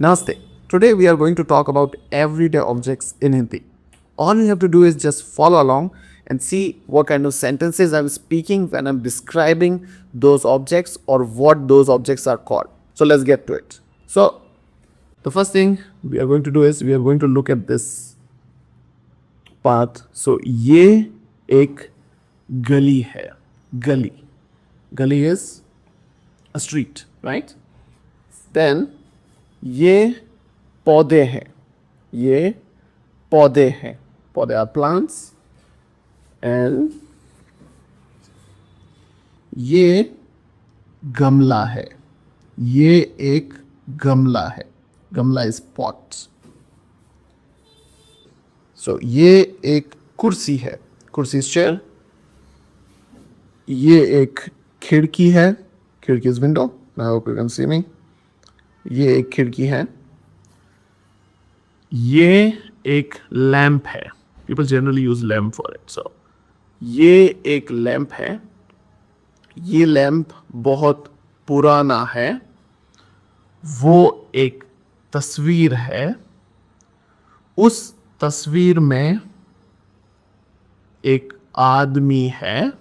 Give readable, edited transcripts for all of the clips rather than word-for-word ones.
Namaste. Today we are going to talk about everyday objects in Hindi. All you have to do is just follow along and see what kind of sentences I'm speaking when I'm describing those objects or what those objects are called. So let's get to it. So the first thing we are going to do is we are going to look at this path. So ये एक गली है. Gully. Gully is a street, right? Then ये पौधे हैं. ये पौधे हैं. पौधे are plants. And ये गमला है. ये एक गमला है. गमला is pot. So ये एक कुर्सी है. कुर्सी is chair. ये एक खिड़की है. खिड़की is window. I hope you can see me. ये एक खिड़की है. ये एक लैंप है. People generally use lamp for it. So ये एक लैंप है. ये लैंप बहुत पुराना है. वो एक तस्वीर है. उस तस्वीर में एक आदमी है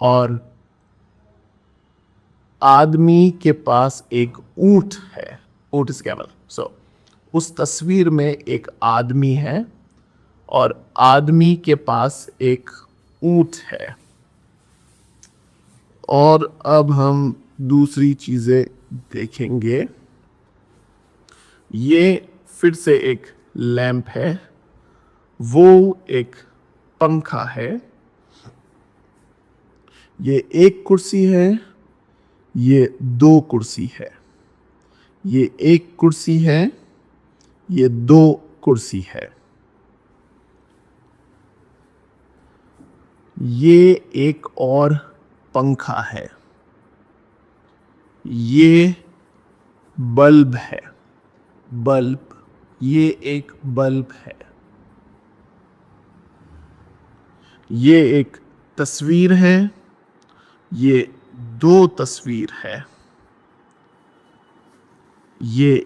और आदमी के पास एक ऊंट है. ऊंट इज कैमल. सो उस तस्वीर में एक आदमी है और आदमी के पास एक ऊंट है. और अब हम दूसरी चीजें देखेंगे. ये फिर से एक लैंप है. वो एक पंखा है. ये एक कुर्सी है. ये दो कुर्सी है. ये एक कुर्सी है. ये दो कुर्सी है. ये एक और पंखा है. ये बल्ब है. बल्ब. ये एक बल्ब है. ये एक तस्वीर है. ये दो तस्वीर है. ये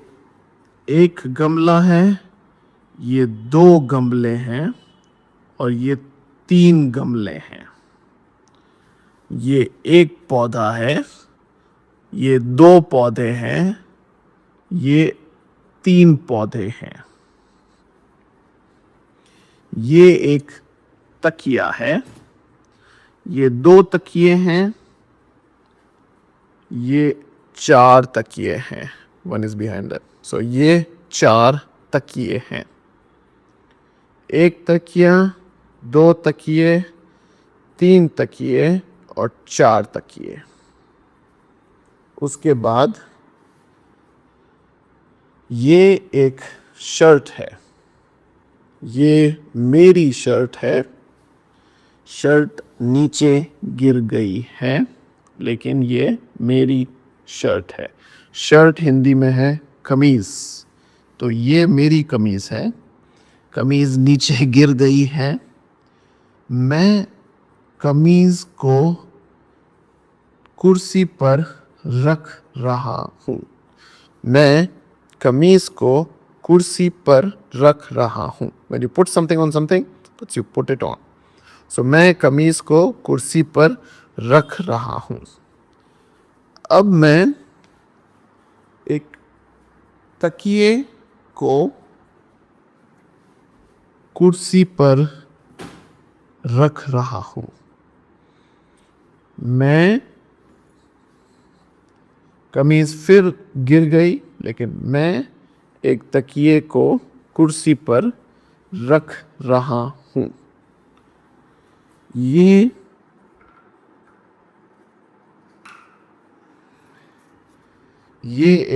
एक गमला है. ये दो गमले हैं और ये तीन गमले हैं. ये एक पौधा है. ये दो पौधे हैं. ये तीन पौधे हैं. ये एक तकिया है. ये दो तकिए हैं. ये चार तकिए हैं. One is behind that. So ये चार तकिए हैं. एक तकिया, दो तकिए, तीन तकिए और चार तकिए. उसके बाद ये एक शर्ट है. ये मेरी शर्ट है. शर्ट नीचे गिर गई है लेकिन ये मेरी शर्ट है. शर्ट हिंदी में है कमीज. तो ये मेरी कमीज है. कमीज नीचे गिर गई है. मैं कमीज को कुर्सी पर रख रहा हूँ. मैं कमीज को कुर्सी पर रख रहा हूँ. When you put something on something, you put it on. So मैं कमीज को कुर्सी पर रख रहा हूँ. अब मैं एक तकिए को कुर्सी पर रख रहा हूँ. मैं कमीज फिर गिर गई लेकिन मैं एक तकिए को कुर्सी पर रख रहा हूँ. ये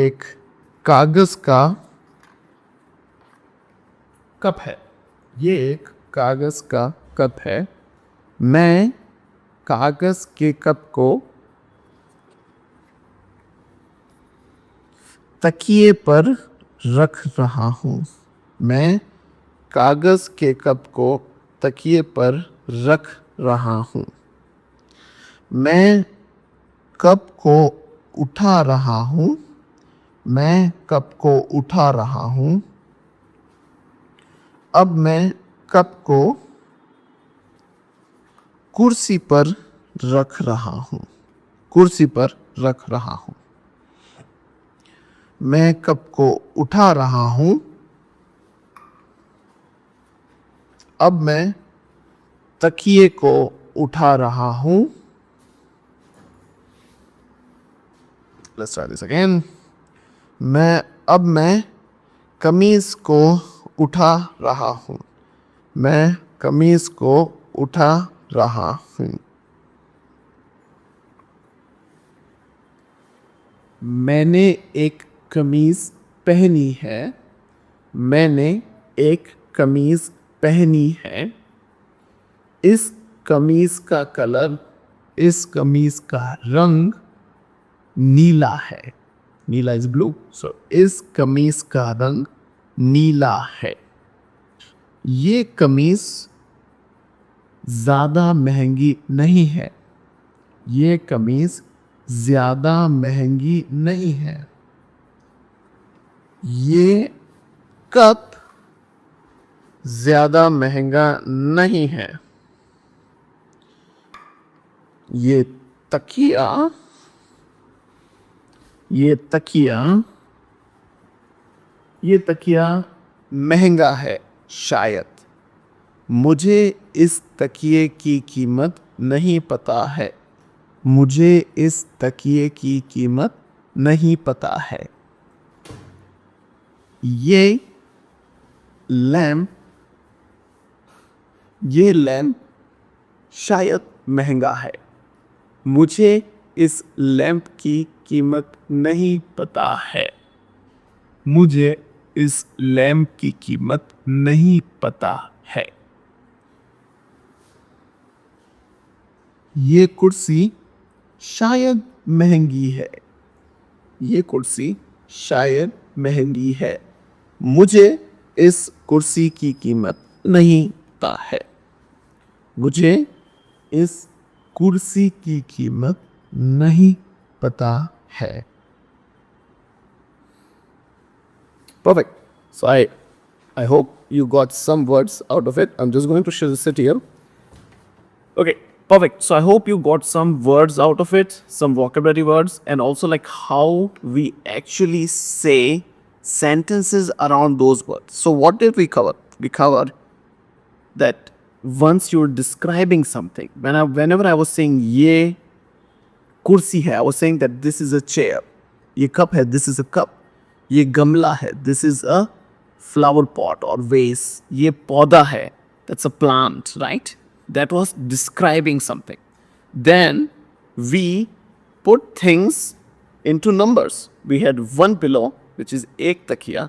एक कागज का कप है. ये एक कागज का कप है. मैं कागज के कप को तकिए पर रख रहा हूँ. मैं कागज के कप को तकिए पर रख रहा हूँ. मैं कप को उठा रहा हूँ. मैं कप को उठा रहा हूँ। अब मैं कप को कुर्सी पर रख रहा हूँ। कुर्सी पर रख रहा हूँ। मैं कप को उठा रहा हूँ। अब मैं तकिए को उठा रहा हूँ। Let's try this again. अब मैं कमीज को उठा रहा हूँ। मैं कमीज को उठा रहा हूँ। मैंने एक कमीज पहनी है। मैंने एक कमीज पहनी है। इस कमीज का कलर, इस कमीज का रंग नीला है। नीला इज ब्लू, सो इस कमीज का रंग नीला है। ये कमीज ज्यादा महंगी नहीं है। ये कमीज ज्यादा महंगी नहीं है। ये कप ज्यादा महंगा नहीं है। ये तकिया, ये तकिया, ये तकिया महंगा है शायद। मुझे इस तकिए की कीमत नहीं पता है। मुझे इस तकिए की कीमत नहीं पता है। ये लैम्प, ये लैम्प शायद महंगा है। मुझे इस लैम्प की कीमत नहीं पता है। मुझे इस लैम्प की कीमत नहीं पता है। ये कुर्सी शायद महंगी है। ये कुर्सी शायद महंगी है। मुझे इस कुर्सी की कीमत नहीं पता है। मुझे इस कुर्सी की कीमत नहीं पता है। Perfect. So I hope you got some words out of it. I'm just going to show sit here. Okay, perfect. So I hope you got some words out of it, some vocabulary words, and also like how we actually say sentences around those words. So what did we cover? We covered that once you're describing something, whenever I was saying ye kursi hai, I was saying that this is a chair. Ye cup hai, this is a cup. ये गमला है, this is a flower pot और vase. ये पौधा है, that's a plant, right? That was describing something. Then we put things into numbers. We had one pillow, which is एक तकिया,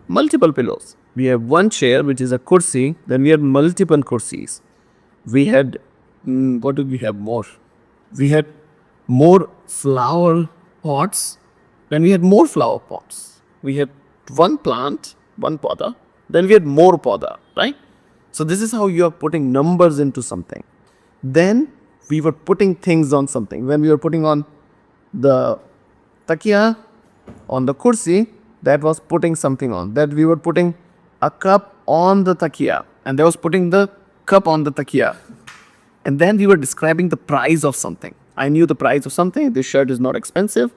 multiple pillows. We have one chair, which is a kursi. Then we had multiple kursis. We had, what did we have more? We had more flower pots. Then we had more flower pots. We had one plant, one poda. Then we had more poda, right? So this is how you are putting numbers into something. Then we were putting things on something. When we were putting on the takiya, on the kursi, that was putting something on. That we were putting a cup on the takiya, and that was putting the cup on the takiya. And then we were describing the price of something. I knew the price of something. This shirt is not expensive.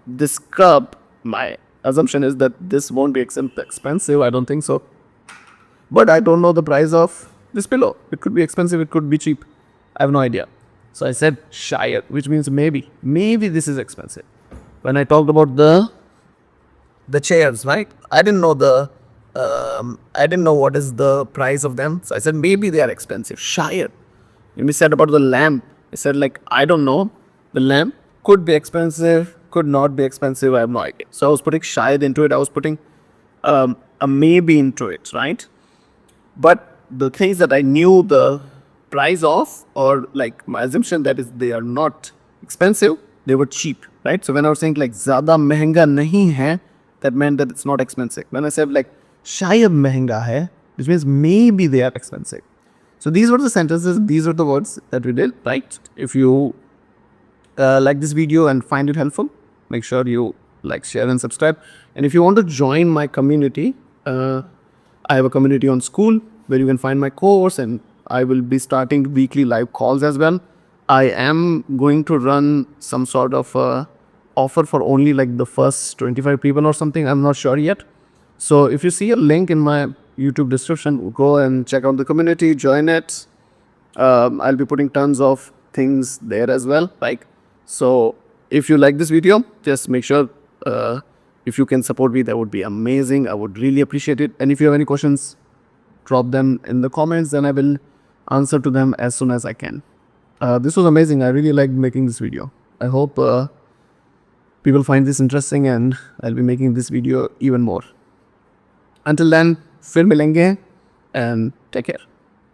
This cup, my assumption is that this won't be expensive. I don't think so. But I don't know the price of this pillow. It could be expensive, it could be cheap. I have no idea. So I said shayad, which means maybe. Maybe this is expensive. When I talked about the chairs, right? I didn't know what is the price of them. So I said maybe they are expensive. Shayad. When we said about the lamp, I said like I don't know. The lamp could be expensive, could not be expensive. I have no idea. So I was putting shayad into it. I was putting a maybe into it, right? But the things that I knew the price of, or like my assumption that is they are not expensive, they were cheap, right? So when I was saying like ज़्यादा महंगा नहीं है, that meant that it's not expensive. When I said like शायद महंगा है, which means maybe they are expensive. So these were the sentences, these are the words that we did, right? If you like this video and find it helpful, make sure you like, share, and subscribe. And if you want to join my community, I have a community on School where you can find my course, and I will be starting weekly live calls as well. I am going to run some sort of offer for only like the first 25 people or something. I'm not sure yet. So if you see a link in my YouTube description, go and check out the community, join it. I'll be putting tons of things there as well. Like, so if you like this video, just make sure if you can support me, that would be amazing. I would really appreciate it. And if you have any questions, drop them in the comments, then I will answer to them as soon as I can. This was amazing. I really liked making this video. I hope people find this interesting, and I'll be making this video even more. Until then, फिर मिलेंगे and take care.